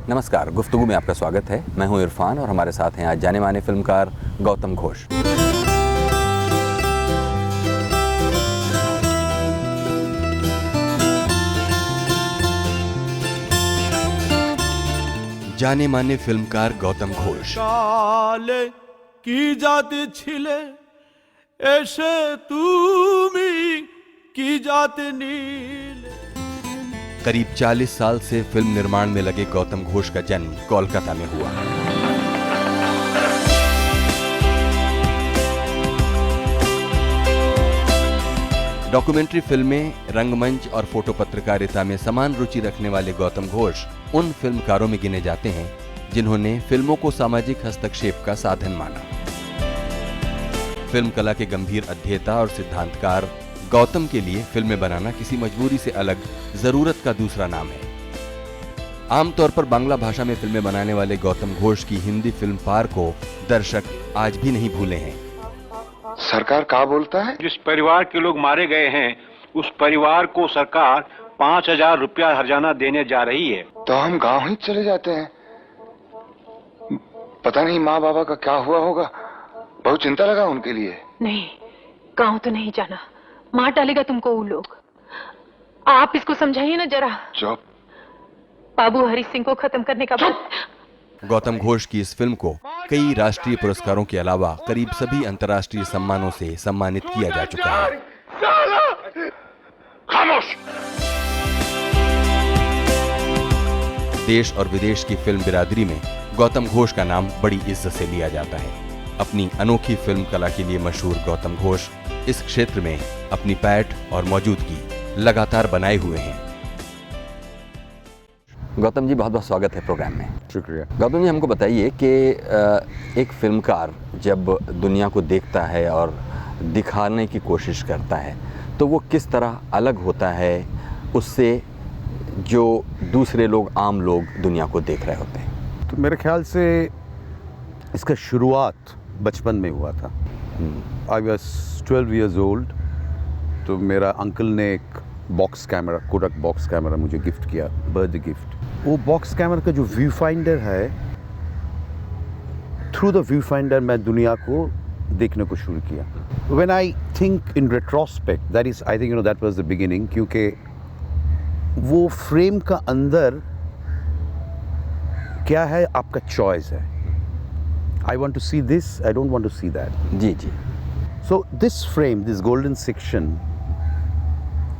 नमस्कार, गुफ्तगू में आपका स्वागत है। मैं हूं इरफान और हमारे साथ हैं आज जाने माने फिल्मकार गौतम घोष। जाने माने फिल्मकार गौतम घोष। काले की जाते छिले ऐसे तुमी की जाते नीले। करीब 40 साल से फिल्म निर्माण में लगे गौतम घोष का जन्म कोलकाता में हुआ। डॉक्यूमेंट्री फिल्में, रंगमंच और फोटो पत्रकारिता में समान रुचि रखने वाले गौतम घोष उन फिल्मकारों में गिने जाते हैं जिन्होंने फिल्मों को सामाजिक हस्तक्षेप का साधन माना। फिल्म कला के गंभीर अध्येता और सिद्धांतकार गौतम के लिए फिल्में बनाना किसी मजबूरी से अलग जरूरत का दूसरा नाम है। आमतौर पर बांग्ला भाषा में फिल्में बनाने वाले गौतम घोष की हिंदी फिल्म पार को दर्शक आज भी नहीं भूले हैं। सरकार क्या बोलता है? जिस परिवार के लोग मारे गए हैं उस परिवार को सरकार 5,000 रुपया हर्जाना देने जा रही है। तो हम गांव ही चले जाते हैं। पता नहीं माँ बाबा का क्या हुआ होगा, बहुत चिंता लगा उनके लिए। नहीं, गांव तो नहीं जाना, मार डालेगा तुमको वो लोग। आप इसको समझाइए ना जरा। चुप। बाबू हरि सिंह को खत्म करने का बाद गौतम घोष की इस फिल्म को कई राष्ट्रीय पुरस्कारों के अलावा करीब सभी अंतर्राष्ट्रीय सम्मानों से सम्मानित किया जा चुका है। खामोश। देश और विदेश की फिल्म बिरादरी में गौतम घोष का नाम बड़ी इज्जत से लिया जाता है। अपनी अनोखी फिल्म कला के लिए मशहूर गौतम घोष इस क्षेत्र में अपनी पैठ और मौजूदगी लगातार बनाए हुए हैं। गौतम जी, बहुत बहुत स्वागत है प्रोग्राम में। शुक्रिया। गौतम जी, हमको बताइए कि एक फिल्मकार जब दुनिया को देखता है और दिखाने की कोशिश करता है तो वो किस तरह अलग होता है उससे जो दूसरे लोग, आम लोग दुनिया को देख रहे होते हैं? तो मेरे ख्याल से इसका शुरुआत बचपन में हुआ था। I was 12 years old। तो मेरा अंकल ने एक box camera, Kodak box camera मुझे गिफ्ट किया, बर्थडे गिफ्ट। वो बॉक्स कैमरा का जो व्यू फाइंडर है, थ्रू द व्यू फाइंडर मैं दुनिया को देखने को शुरू किया। When I think in retrospect, that is I think that was the beginning, क्योंकि वो फ्रेम का अंदर क्या है आपका चॉइस है। I want to see this, I don't want to see that. जी जी। So this frame, this golden section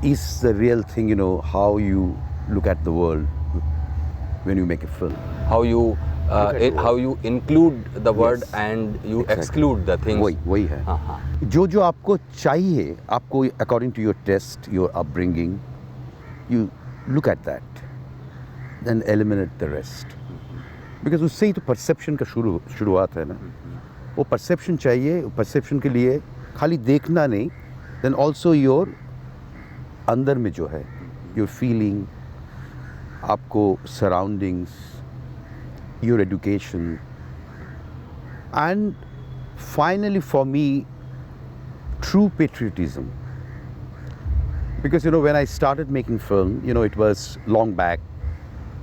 is the real thing, how you look at the world when you make a film. How you include the word Yes. and you Exactly. exclude the things. वही है। हाँ हाँ। जो आपको चाहिए, आपको according to your taste, your upbringing, you look at that, then eliminate the rest. Because उससे ही तो perception का शुरुआत है ना। वो परसेप्शन चाहिए। परसेप्शन के लिए खाली देखना नहीं, देन ऑल्सो योर अंदर में जो है, योर फीलिंग, आपको surroundings, your education, and finally for me true patriotism. Because when I started making film, it was long back.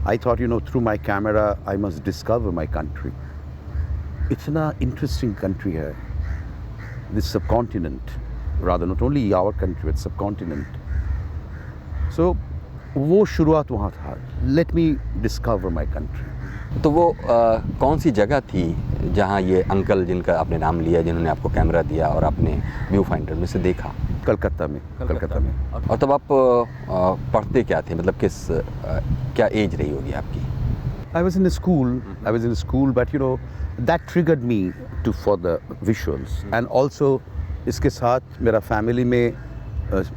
I thought, through my camera I must discover my country. इतना interesting country है, this subcontinent, rather not only our country but subcontinent. So वो शुरुआत वहाँ था, let me discover my country. तो वो कौन सी जगह थी जहाँ ये अंकल जिनका आपने नाम लिया, जिन्होंने आपको कैमरा दिया और आपने व्यू फाइंडर में से देखा? कलकत्ता में। और तब आप पढ़ते क्या थे, मतलब क्या एज रही होगी आपकी? I was in a school, but that triggered me for the visuals. And also इसके साथ मेरा फैमिली में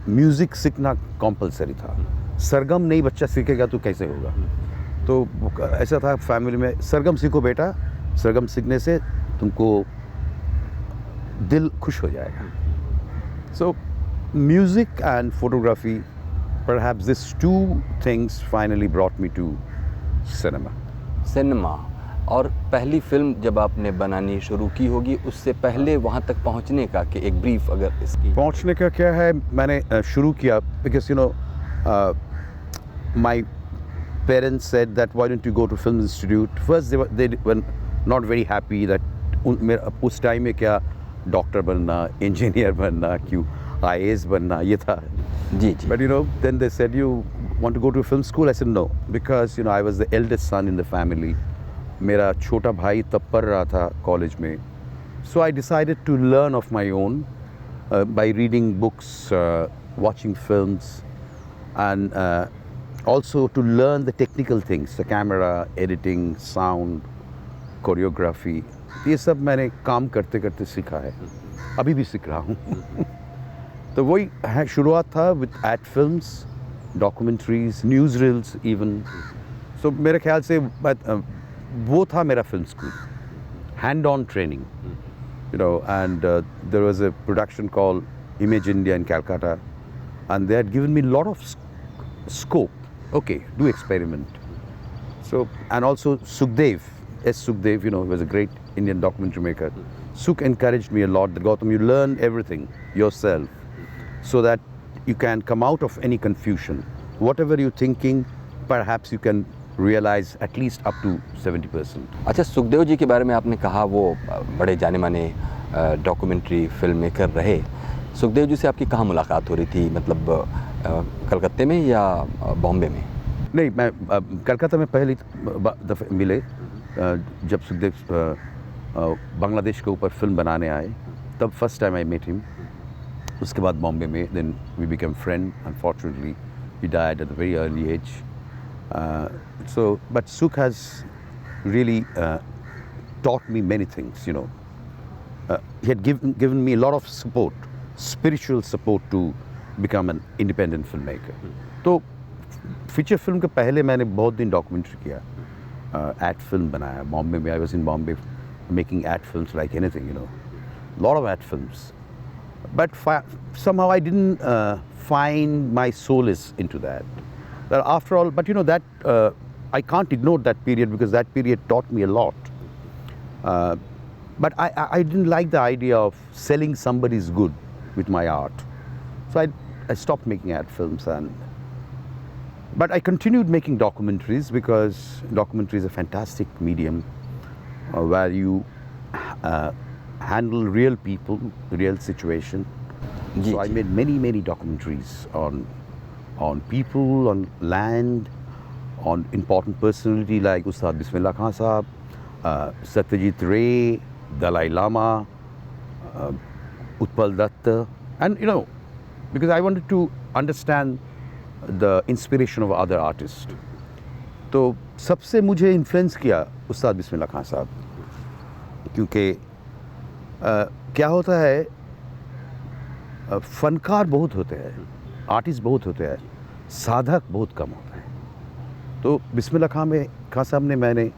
म्यूज़िक सीखना कंपलसरी था। सरगम नहीं बच्चा सीखेगा तो कैसे होगा? तो ऐसा था फैमिली में, सरगम सीखो बेटा, सरगम सीखने से तुमको दिल खुश हो जाएगा। So music and photography, perhaps these two things finally brought me to cinema. और पहली फिल्म जब आपने बनानी शुरू की होगी, उससे पहले वहाँ तक पहुँचने का कि एक ब्रीफ अगर इसकी पहुँचने का क्या है, मैंने शुरू किया because my parents said that why don't you go to film institute. First they were not very happy that उस टाइम में क्या डॉक्टर बनना, इंजीनियर बनना, क्यों IAS बनना, ये था. जी जी. But you know, then they said, you want to go to a film school? I said no, because you know I was the eldest son in the family. मेरा छोटा भाई तब पढ़ रहा था कॉलेज में. So I decided to learn of my own by reading books, watching films, and also to learn the technical things, the camera, editing, sound, choreography. ये सब मैंने काम करते करते सीखा है. अभी भी सीख रहा हूँ. तो वही है, शुरुआत था with ad films, documentaries, newsreels even. So मेरे ख्याल से वो था मेरा film school. Hand-on training. You know, and there was a production called Image India in Calcutta, and they had given me a lot of scope. Okay, do experiment. So, and also Sukhdev, S. Sukhdev, you know, was a great Indian documentary maker. Sukh encouraged me a lot that Gautam, you learn everything yourself so that you can come out of any confusion. Whatever you're thinking, perhaps you can realize at least up to 70%. अच्छा, सुखदेव जी के बारे में आपने कहा वो बड़े जाने माने डॉक्यूमेंट्री फिल्म मेकर रहे. सुखदेव जी से आपकी कहाँ मुलाकात हो रही थी, मतलब कलकत्ते में या बॉम्बे में? नहीं, मैं कलकत्ता में पहली दफ़े मिले जब सुखदेव बांग्लादेश के ऊपर फिल्म बनाने आए, तब first time I met him. उसके बाद बॉम्बे में, then we became friend. Unfortunately he died at a very early age. So, but Sukh has really taught me many things, you know. He had given me a lot of support, spiritual support to become an independent filmmaker. तो feature film के पहले मैंने बहुत दिन documentary किया, ad film बनाया बॉम्बे में. I was in Bombay making ad films like anything, you know, lot of ad films. But somehow I didn't find my solace into that. After all, but you know that I can't ignore that period because that period taught me a lot. But I didn't like the idea of selling somebody's good with my art. So I stopped making ad films, but I continued making documentaries because documentary is a fantastic medium where you handle real people, real situation. So I made many documentaries on people, on land, on important personality like Ustad Bismillah Khan Sahab, Satyajit Ray, Dalai Lama, Utpal Datta, and you know, because I wanted to understand the inspiration of other artists. तो सबसे मुझे influence किया उस्ताद बिस्मिल्लाह खान साहब, क्योंकि क्या होता है, फनकार बहुत होते हैं, आर्टिस्ट बहुत होते हैं, साधक बहुत कम होता है. तो बिस्मिल्लाह खान साहब ने मैंने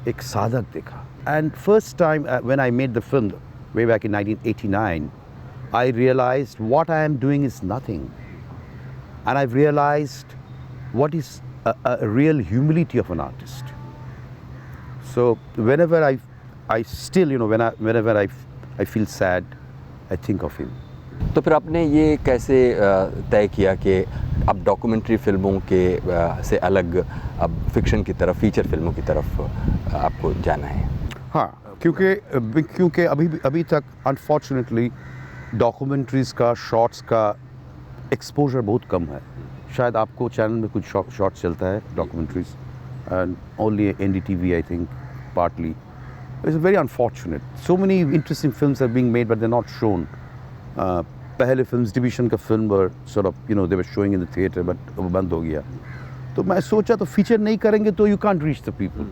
एक साधक देखा. And first time when I made the film way back in 1989, I realized what I am doing is nothing. And I've realized what is a real humility of an artist. So whenever I still, you know, whenever I feel sad, I think of him. तो फिर आपने ये कैसे तय किया कि अब documentary फिल्मों के से अलग अब फिक्शन की तरफ, फीचर फिल्मों की तरफ आपको जाना है? हाँ, क्योंकि अभी तक अनफॉर्चुनेटली डॉक्यूमेंट्रीज़ का, शॉर्ट्स का एक्सपोजर बहुत कम है. शायद आपको चैनल में कुछ शॉर्ट्स चलता है documentaries, and only NDTV I think partly. It's very unfortunate. So many interesting films are being made but they're not shown. पहले फिल्म्स डिवीजन का film were sort of, you know, they were showing in the theatre but वो बंद हो गया. तो मैं सोचा तो फीचर नहीं करेंगे तो you can't reach the people.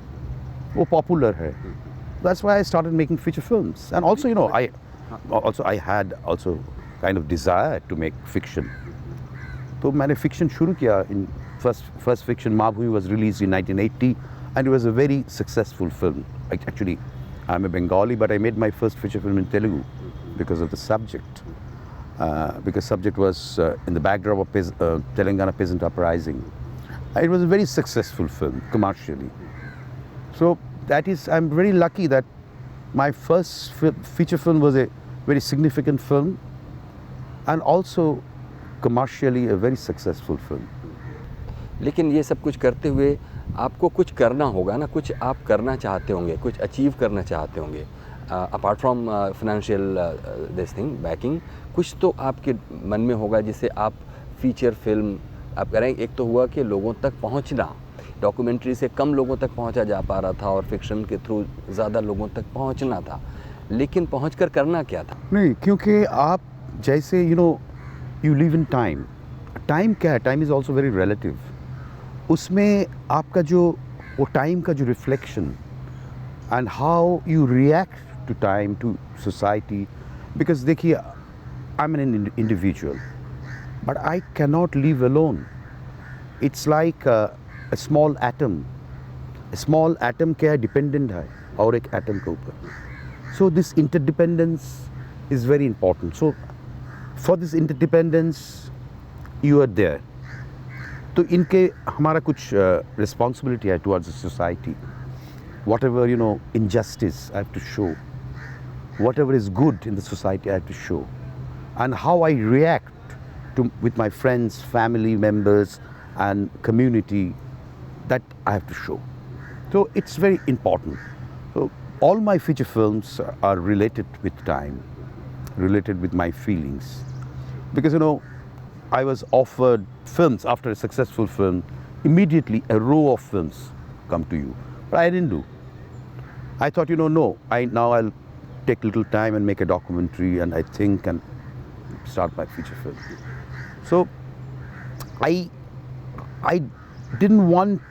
वो पॉपुलर है. That's why I started making feature films. And also, you know, I had also kind of desire to make fiction. तो मैंने fiction शुरू किया. In first fiction, Mabhumi, was released in 1980 and it was a very successful film. Actually, I'm a Bengali but I made my first feature film in Telugu because of the subject. Because subject was in the backdrop of Telangana peasant uprising. It was a very successful film commercially. So that is, I'm very lucky that my first feature film was a very significant film and also commercially a very successful film. लेकिन ये सब कुछ करते हुए आपको कुछ करना होगा ना, कुछ आप करना चाहते होंगे, कुछ अचीव करना चाहते होंगे, apart from financial this thing banking, कुछ तो आपके मन में होगा जिसे आप फीचर फिल्म आप करें। एक तो हुआ कि लोगों तक पहुंचना, डॉक्यूमेंट्री से कम लोगों तक पहुंचा जा पा रहा था और फिक्शन के थ्रू ज़्यादा लोगों तक पहुंचना था, लेकिन पहुंचकर करना क्या था? नहीं, क्योंकि आप जैसे you live in time. Time क्या है? Time is also very relative. उसमें आपका जो वो टाइम का जो reflection and how you react to time, to society, because देखिए, I am an individual but I can not live alone. It's like a small atom. Small atom क्या है? Dependent है और एक एटम के ऊपर। So this interdependence is very important. So for this interdependence you are there. तो इनके हमारा कुछ रिस्पॉन्सिबिलिटी है towards the society. Whatever injustice I have to show, whatever is good in the society I have to show, and how I react with my friends, family members and community, that I have to show. So it's very important. So all my feature films are related with time, related with my feelings, because I was offered films after a successful film. Immediately a row of films come to you, but I didn't do. I thought, no, now I'll take a little time and make a documentary and I think and start my feature film. So I didn't want,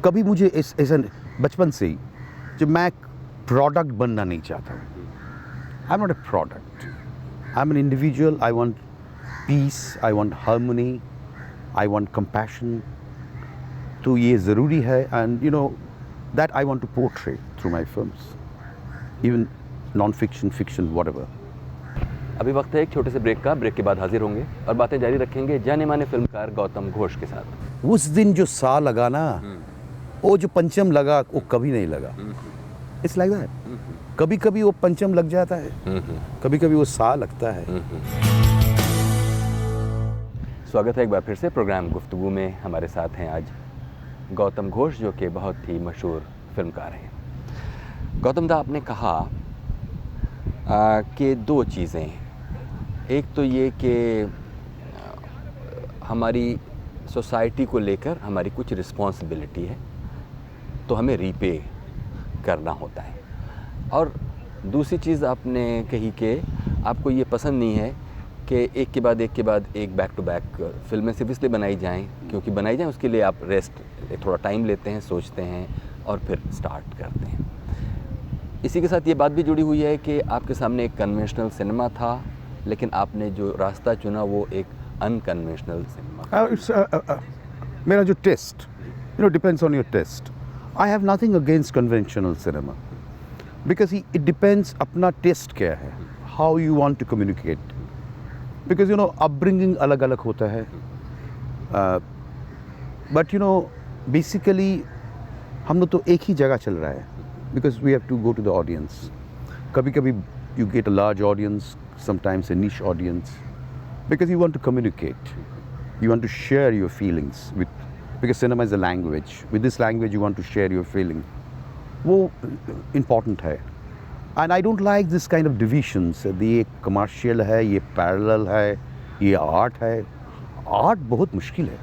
कभी मुझे ऐसा बचपन से ही जब मैं product बनना नहीं चाहता हूँ। I am not a product, I am an individual. I want piece, I want harmony, I want compassion. तो ये ज़रूरी है and that I want to portray through my films, even non-fiction, fiction, whatever. अभी वक्त है एक छोटे से ब्रेक का। ब्रेक के बाद हाजिर होंगे और बातें जारी रखेंगे जाने माने फिल्मकार गौतम घोष के साथ। उस दिन जो सा लगा ना, वो जो पंचम लगा वो कभी नहीं लगा। It's like that. कभी कभी वो पंचम लग जाता है, कभी कभी वो सा लगता है। स्वागत है एक बार फिर से प्रोग्राम गुफ्तगू में। हमारे साथ हैं आज गौतम घोष, जो कि बहुत ही मशहूर फिल्मकार हैं। गौतम दा, आपने कहा कि दो चीज़ें, एक तो ये कि हमारी सोसाइटी को लेकर हमारी कुछ रिस्पॉन्सिबिलिटी है तो हमें रीपे करना होता है, और दूसरी चीज़ आपने कही कि आपको ये पसंद नहीं है कि एक के बाद एक बैक टू बैक फिल्में सिर्फ इसलिए बनाई जाएं क्योंकि बनाई जाएं, उसके लिए आप रेस्ट थोड़ा टाइम लेते हैं, सोचते हैं और फिर स्टार्ट करते हैं। इसी के साथ ये बात भी जुड़ी हुई है कि आपके सामने एक कन्वेंशनल सिनेमा था, लेकिन आपने जो रास्ता चुना वो एक अनकन्वेंशनल सिनेमा। मेरा जो taste depends on your taste. I have nothing against conventional cinema, because it depends अपना टेस्ट क्या है, how you want to communicate. Because upbringing अलग अलग होता है, बट बेसिकली हम लोग तो एक ही जगह चल रहा है, because we have to go to the audience. कभी कभी you get a large audience, sometimes a niche audience, because you want to communicate, you want to share your feelings with, because cinema is a language. With this language you want to share your feeling. वो important है. And I don't like this kind of divisions. ये commercial है, ये parallel है, ये art है. Art बहुत मुश्किल है.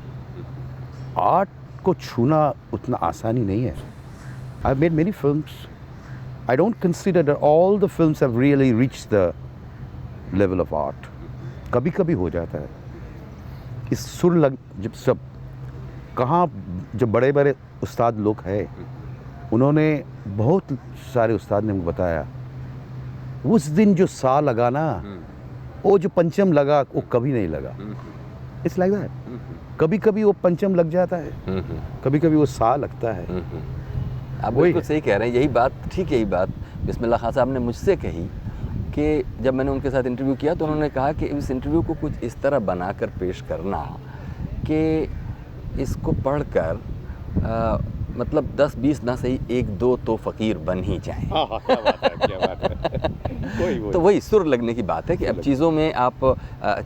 Art को छूना उतना आसानी नहीं है. I've made many films. I don't consider that all the films have really reached the level of art. कभी कभी हो जाता है. इस सुर लग जब सब कहाँ जब बड़े बड़े उस्ताद लोग हैं, उन्होंने बहुत सारे उस्ताद ने मुझे बताया, उस दिन जो सा लगा ना, वो जो पंचम लगा वो कभी नहीं लगा. It's like that. कभी कभी वो पंचम लग जाता है, कभी कभी वो सा लगता है. आप बिल्कुल सही कह रहे हैं. यही बात ठीक है. यही बात बिस्मिल्लाह खान साहब ने मुझसे कही कि जब मैंने उनके साथ इंटरव्यू किया तो उन्होंने कहा कि इस इंटरव्यू को कुछ इस तरह बनाकर पेश करना कि इसको पढ़कर मतलब 10-20 ना सही 1-2 तो फ़कीर बन ही जाएं. क्या बात है, क्या बात है. तो वही सुर लगने की बात है कि अब चीज़ों में आप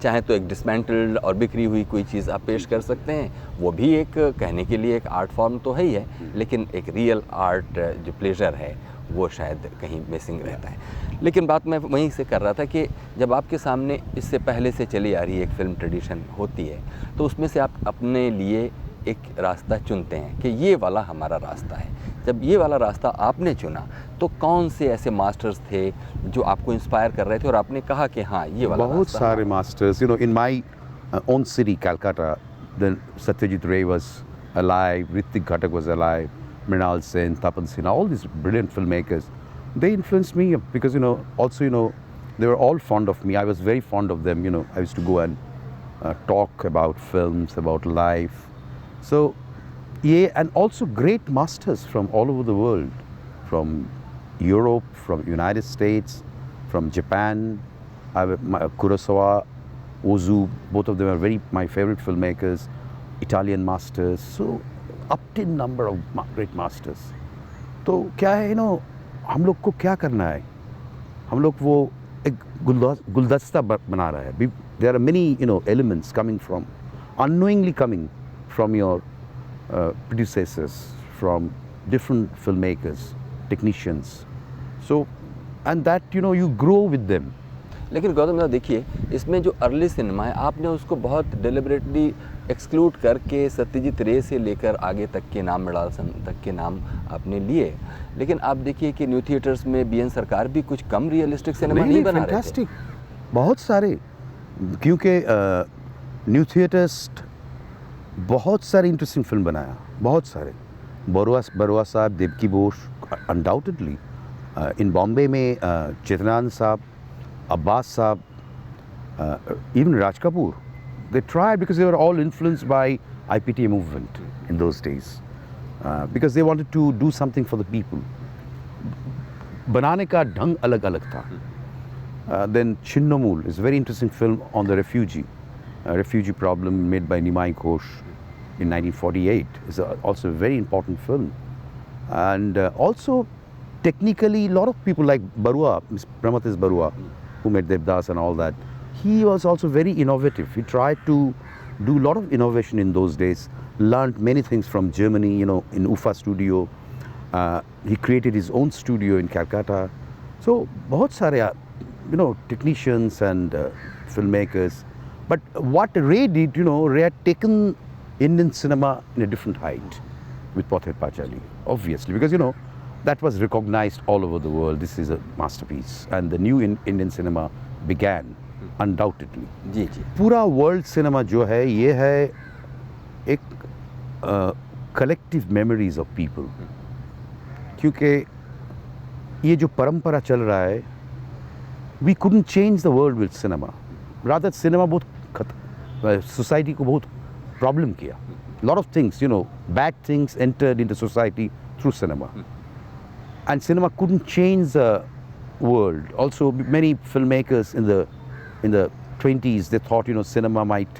चाहे तो एक डिसमेंटल्ड और बिखरी हुई कोई चीज़ आप पेश कर सकते हैं, वो भी एक कहने के लिए एक आर्ट फॉर्म तो है ही है, लेकिन एक रियल आर्ट जो प्लेजर है वो शायद कहीं मिसिंग रहता है। लेकिन बात मैं वहीं से कर रहा था कि जब आपके सामने इससे पहले से चली आ रही एक फ़िल्म ट्रेडिशन होती है तो उसमें से आप अपने लिए एक रास्ता चुनते हैं कि ये वाला हमारा रास्ता है। जब ये वाला रास्ता आपने चुना तो कौन से ऐसे मास्टर्स थे जो आपको इंस्पायर कर रहे थे और आपने कहा कि हाँ ये वाला बहुत रास्ता सारे masters, you know, in my own city, Calcutta, then Satyajit Ray was alive, Ritik Ghatak was alive, Mrinal Sen, Tapan Sinha, all these brilliant filmmakers. They influenced me because, you know, also, you know, they were all fond of me. I was very fond of them, you know. I used to go and talk about films, about life. So, yeah, and also great masters from all over the world, from Europe, from United States, from Japan. Kurosawa, Ozu, both of them are my favorite filmmakers. Italian masters, so up to number of great masters. तो क्या है, you know, हम लोग को क्या करना है? हम लोग वो एक गुलदस्ता बना रहा है. There are many, you know, elements coming from, unknowingly coming from your predecessors, from different filmmakers, technicians. So, and that, you know, you grow with them. लेकिन गौतम साहब देखिए, इसमें जो अर्ली सिनेमा है आपने उसको बहुत डेलिबरेटली एक्सक्लूड करके सत्यजीत रे से लेकर आगे तक के नाम, मृणाल सेन तक के नाम आपने लिए, लेकिन आप देखिए कि न्यू थिएटर्स में बीएन सरकार भी कुछ कम रियलिस्टिक सिनेमा नहीं बना रहे थे। बहुत सारे, क्योंकि न्यू थिएटर्स बहुत सारे इंटरेस्टिंग फिल्म बनाया, बहुत सारे। बरुआ साहब, देवकी बोस, अनडाउटेडली इन बॉम्बे में चेतनानंद साहब, Abbas Saab, even Raj Kapoor, they tried because they were all influenced by IPTA movement in those days, because they wanted to do something for the people. बनाने का ढंग अलग अलग था. Then Chinnamul is a very interesting film on the refugee problem made by Nimai Ghosh in 1948. It's also a very important film, and also technically a lot of people like Barua, Brahmatis Barua, who made Devdas and all that, he was also very innovative. He tried to do a lot of innovation in those days, learned many things from Germany, you know, in UFA studio. He created his own studio in Calcutta. So, बहुत सारे, you know, technicians and filmmakers. But what Ray did, you know, Ray had taken Indian cinema in a different height with Pather Panchali, obviously, because, you know, that was recognized all over the world. This is a masterpiece, and the new Indian cinema began, undoubtedly. जी जी. पूरा world cinema जो है ये है एक collective memories of people, क्योंकि ये जो परंपरा चल रहा है, we couldn't change the world with cinema, rather cinema बहुत सोसाइटी को बहुत प्रॉब्लम किया. Lot of things, you know, bad things entered into society through cinema. And cinema couldn't change the world. Also, many filmmakers in the 20s, they thought, you know, cinema might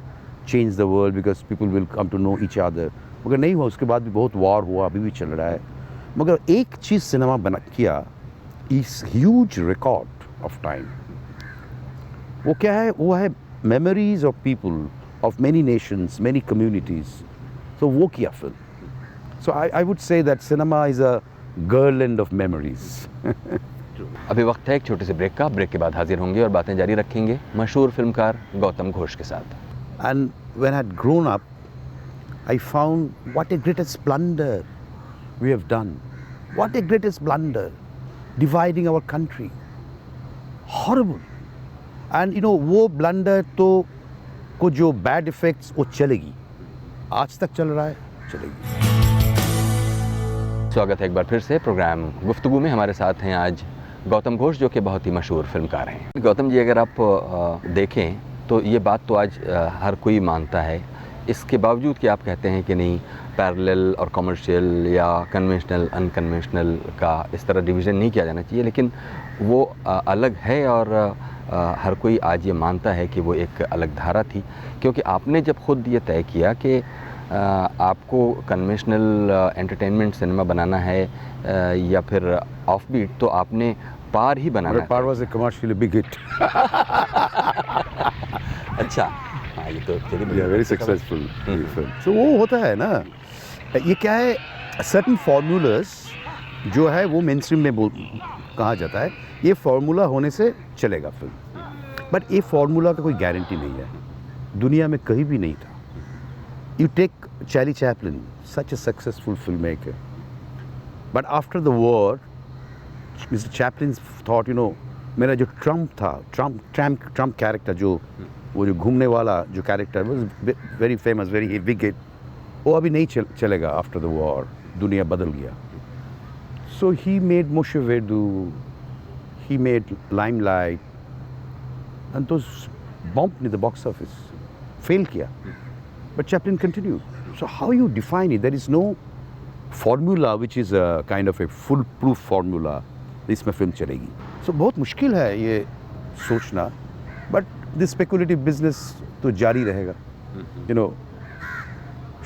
change the world because people will come to know each other. मगर नहीं हुआ. उसके बाद भी बहुत war हुआ, अभी भी चल रहा है. मगर एक चीज़ सिनेमा बना किया, इस huge record of time. वो क्या है? वो है memories of people, of many nations, many communities. So वो किया film. So I would say that cinema is a garland of memories. अभी वक्त है एक छोटे से ब्रेक का. ब्रेक के बाद हाजिर होंगे और बातें जारी रखेंगे मशहूर फिल्मकार गौतम घोष के साथ. And when I had grown up, I found what a greatest blunder we have done. What a greatest blunder, dividing our country. Horrible. And you know, वो blunder तो को जो bad effects वो चलेगी. आज तक चल रहा है, चलेगी. स्वागत है एक बार फिर से प्रोग्राम गुफ्तगू में. हमारे साथ हैं आज गौतम घोष, जो कि बहुत ही मशहूर फिल्मकार हैं. गौतम जी, अगर आप देखें तो ये बात तो आज हर कोई मानता है, इसके बावजूद कि आप कहते हैं कि नहीं, पैरेलल और कमर्शियल या कन्वेंशनल अनकन्वेंशनल का इस तरह डिवीज़न नहीं किया जाना चाहिए, लेकिन वो अलग है और हर कोई आज ये मानता है कि वो एक अलग धारा थी. क्योंकि आपने जब खुद ये तय किया कि आपको कन्वेंशनल एंटरटेनमेंट सिनेमा बनाना है या फिर ऑफ बीट, तो आपने पार ही बनाना Paar was a commercially big hit, अच्छा हाँ ये तो चलिए वेरी सक्सेसफुल फिल्म। सो वो होता है ना, ये क्या है, सर्टन फार्मूलास जो है वो मेन स्ट्रीम में कहा जाता है, ये फार्मूला होने से चलेगा फिल्म, बट ये फार्मूला का कोई गारंटी नहीं है, दुनिया में कहीं भी नहीं था। You take Charlie Chaplin, such a successful film maker, but after the war mister Chaplin thought, you know, मेरा जो ट्रम्प था, ट्रम्प कैरेक्टर, जो वो जो घूमने वाला जो character was very famous, very big hit, वो अभी नहीं चलेगा आफ्टर द वॉर, दुनिया बदल गया। सो ही मेड मोशे वेडू, he made Limelight, and those bombed in the box office, failed किया, but Chaplin continued. So how you define it? There is no formula which is a kind of a foolproof formula, इसमें film चलेगी। So बहुत मुश्किल है ये सोचना, but this speculative business तो जारी रहेगा, you know,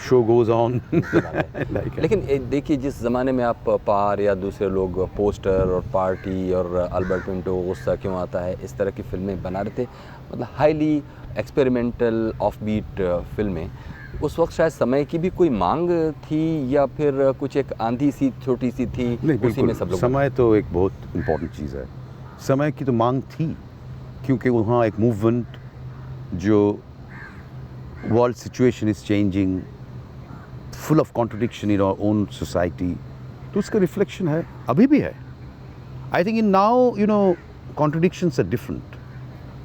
show goes on. लेकिन देखिए, जिस ज़माने में आप पार या दूसरे लोग पोस्टर और पार्टी और अल्बर्ट पिंटो, गुस्सा क्यों आता है, इस तरह की फिल्में बना रहे थे, मतलब हाईली एक्सपेरिमेंटल ऑफबीट फिल्में, उस वक्त शायद समय की भी कोई मांग थी या फिर कुछ एक आंधी सी छोटी सी थी? नहीं, उसी में सब लोग, समय तो एक बहुत इम्पोर्टेंट चीज़ है, समय की तो मांग थी, क्योंकि वहाँ एक मूवमेंट, जो world situation is changing, full of contradiction in our own society, तो उसका रिफ्लेक्शन है, अभी भी है। I think in now, you know, contradictions are different,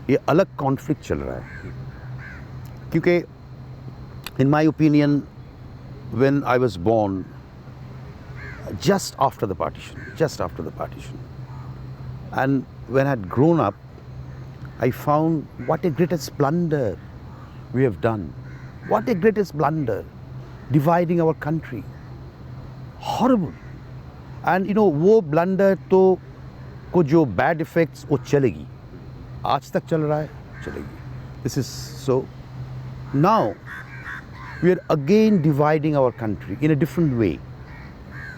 ये अलग कॉन्फ्लिक्ट चल रहा है, क्योंकि in my opinion when I was born just after the partition, and when I had grown up, I found what a greatest blunder we have done, what a greatest blunder, dividing our country, horrible. And you know, वो blunder तो को जो bad effects वो चलेगी, आज तक चल रहा है, चलेगी. This is so. Now we are again dividing our country in a different way,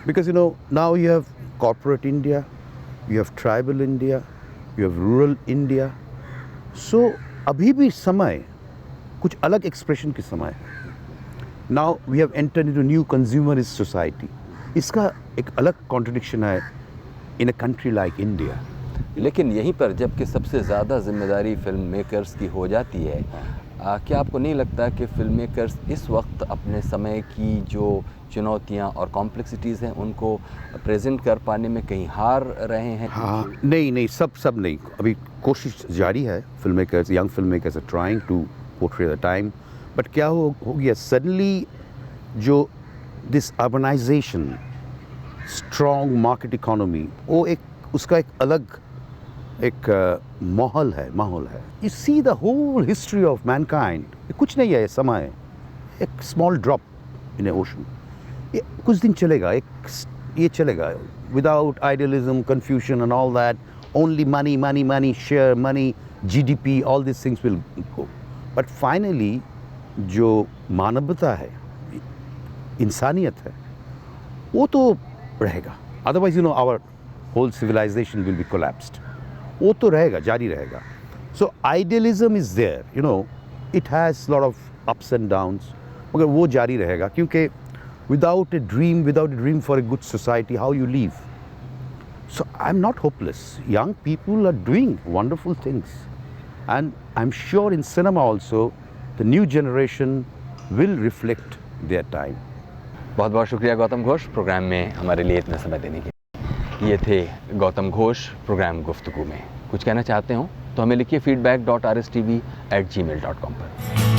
because you know, now you have corporate India, you have tribal India, you have rural India. So अभी भी समय कुछ अलग expression की समय है. Now we have entered into new consumerist society. इसका एक अलग कॉन्ट्रडिक्शन है in a country like India. लेकिन यहीं पर जबकि सबसे ज़्यादा जिम्मेदारी फिल्म मेकर्स की हो जाती है, क्या आपको नहीं लगता कि फिल्म मेकर्स इस वक्त अपने समय की जो चुनौतियां और कॉम्प्लेक्सिटीज़ हैं उनको प्रेजेंट कर पाने में कहीं हार रहे हैं? हाँ, नहीं, सब नहीं. अभी कोशिश जारी है. Film makers, young film makers are trying to portray the time. But क्या हो गया सडनली, जो this urbanisation, strong market economy, वो एक उसका एक अलग एक माहौल है. You see the whole history of mankind. कुछ नहीं है, ये समय एक small drop in a ocean. ये कुछ दिन चलेगा, ये चलेगा without idealism, confusion and all that. Only money, share money, GDP, all this things will go. But finally जो मानवता है, इंसानियत है, वो तो रहेगा. Otherwise you know, our whole civilization will be collapsed. वो तो रहेगा, जारी रहेगा. So idealism is there, you know, it has lot of ups and downs, मगर वो जारी रहेगा. क्योंकि without a dream for a good society, how you live? So I'm not hopeless. Young people are doing wonderful things, and I'm sure in cinema also the new generation will reflect their time. बहुत बहुत शुक्रिया Gautam Ghosh, programme में हमारे लिए इतना समय देने के लिए. ये थे गौतम घोष प्रोग्राम गुफ्तगू में. कुछ कहना चाहते हो तो हमें लिखिए feedback.rstv@gmail.com पर.